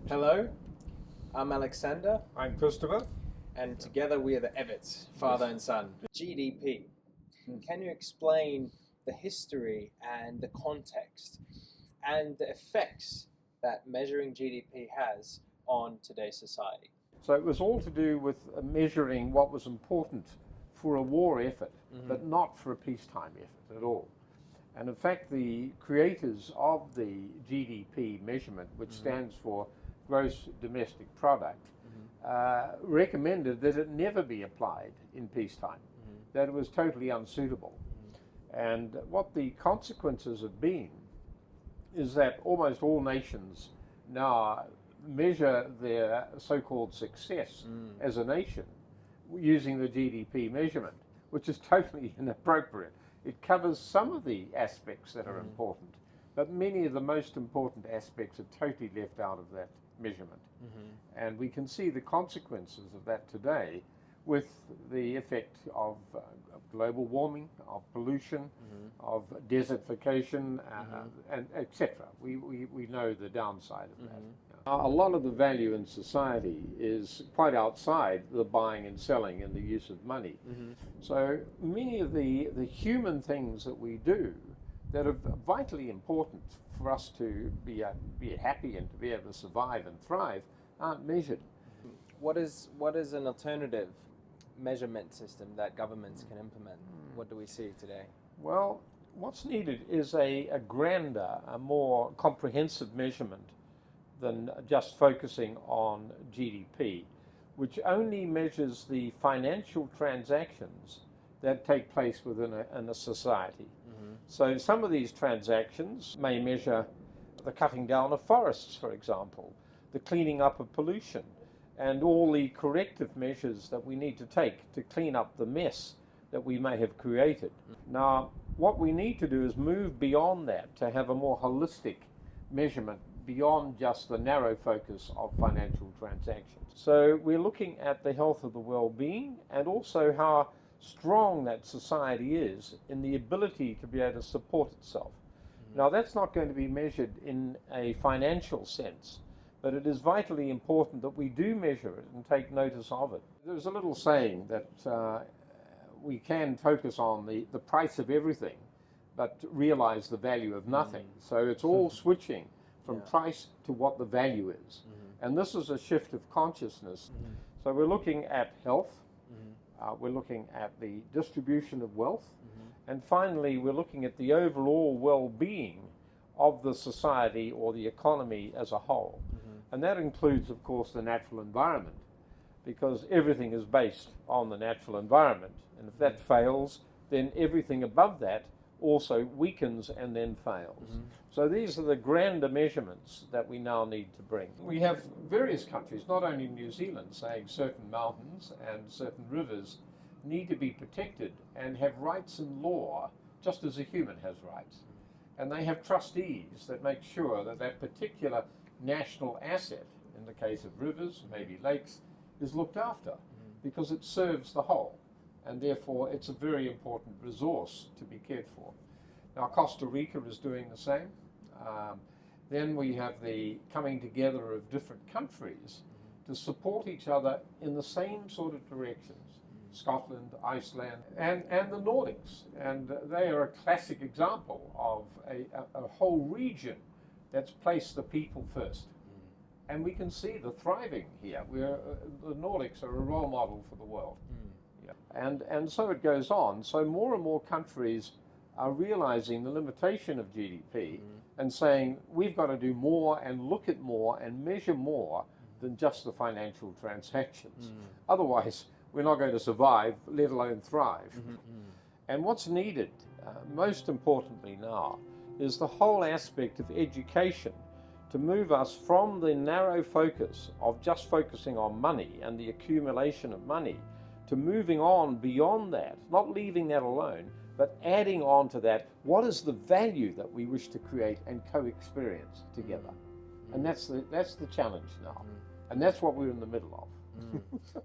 Hello, I'm Alexander, I'm Christopher. and together we are the Evats, father and son. GDP. Can you explain the history and the context and the effects that measuring GDP has on today's society? So it was all to do with measuring what was important for a war effort, but not for a peacetime effort at all. And in fact, the creators of the GDP measurement, which stands for Gross Domestic Product, recommended that it never be applied in peacetime, that it was totally unsuitable. And what the consequences have been is that almost all nations now measure their so-called success as a nation using the GDP measurement, which is totally inappropriate. It covers some of the aspects that are important, but many of the most important aspects are totally left out of that measurement. And we can see the consequences of that today with the effect of global warming, of pollution, of desertification, and etc. We know the downside of that. A lot of the value in society is quite outside the buying and selling and the use of money. So many of the human things that we do that are vitally important for us to be happy and to be able to survive and thrive aren't measured. What is an alternative measurement system that governments can implement? What do we see today? Well, what's needed is a grander, a more comprehensive measurement than just focusing on GDP, which only measures the financial transactions that take place within a society. So some of these transactions may measure the cutting down of forests, for example, the cleaning up of pollution, and all the corrective measures that we need to take to clean up the mess that we may have created. Now, what we need to do is move beyond that to have a more holistic measurement beyond just the narrow focus of financial transactions. So we're looking at the health of the well-being and also how strong that society is in the ability to be able to support itself. Now, that's not going to be measured in a financial sense, but it is vitally important that we do measure it and take notice of it. There's a little saying that we can focus on the price of everything, but realize the value of nothing. So it's all switching from price to what the value is. And this is a shift of consciousness. So we're looking at health, we're looking at the distribution of wealth, and finally we're looking at the overall well-being of the society or the economy as a whole. And that includes, of course, the natural environment, because everything is based on the natural environment. And if that fails, then everything above that also weakens and then fails. So these are the grander measurements that we now need to bring. We have various countries, not only New Zealand, saying certain mountains and certain rivers need to be protected and have rights in law, just as a human has rights. And they have trustees that make sure that that particular national asset, in the case of rivers, maybe lakes, is looked after, because it serves the whole. And therefore it's a very important resource to be cared for. Now, Costa Rica is doing the same. Then we have the coming together of different countries to support each other in the same sort of directions. Scotland, Iceland, and the Nordics. And they are a classic example of a whole region that's placed the people first. And we can see the thriving here. The Nordics are a role model for the world. And so it goes on. So more and more countries are realizing the limitation of GDP and saying we've got to do more and look at more and measure more than just the financial transactions. Otherwise, we're not going to survive, let alone thrive. And what's needed, most importantly now, is the whole aspect of education to move us from the narrow focus of just focusing on money and the accumulation of money to moving on beyond that, not leaving that alone, but adding on to that, what is the value that we wish to create and co-experience together? And that's the challenge now. And that's what we're in the middle of.